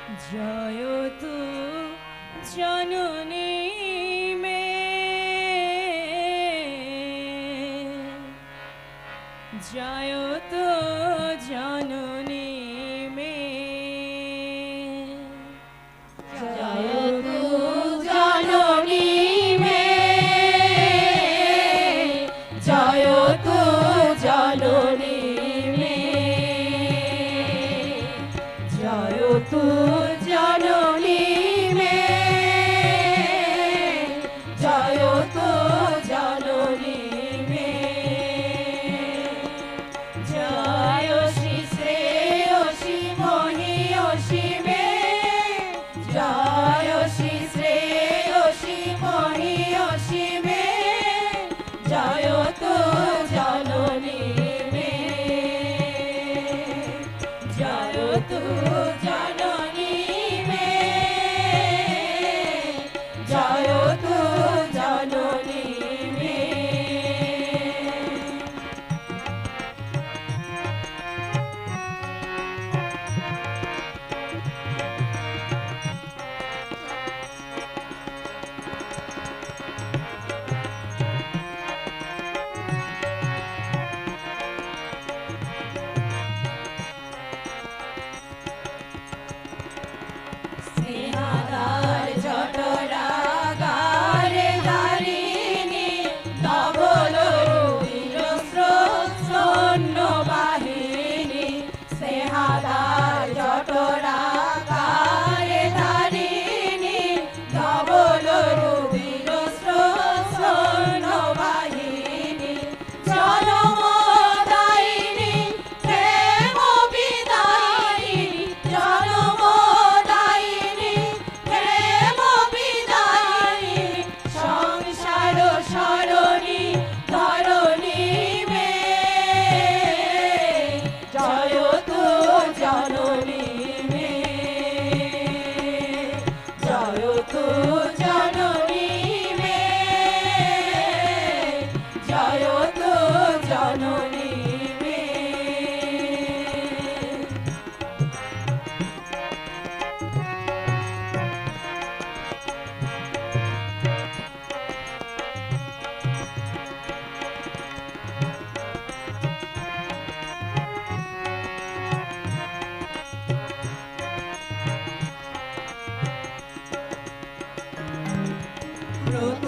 জয়তু জননী মে জয়তু জননী মে জয়তু জননী মে জয়তু জননী মে জয়তু জননী মে জয়তু জননী মে জয়সি শ্রেয়সি মহিয়সি মে জয়সি শ্রেয়সি মহিয়সি মে জয়তু জননী মে জয়তু জননী মে জয়তু জননী মে স্নেহাদার জটরা গারে ধারিণী ধবল রুধির স্রোত সৈন্য বাহিনী স্নেহাদার জটরা গারে ধারিণী ধবল রুধির স্রোত সৈন্য বাহিনী জনমদায়িনী প্রেম বিদায়িনী জনমদায়িনী প্রেম বিদায়িনী সংসার সরণী ধরণী মে জয়তু জননী মে জয়তু জননী মে জয়তু জননী মে ব্রত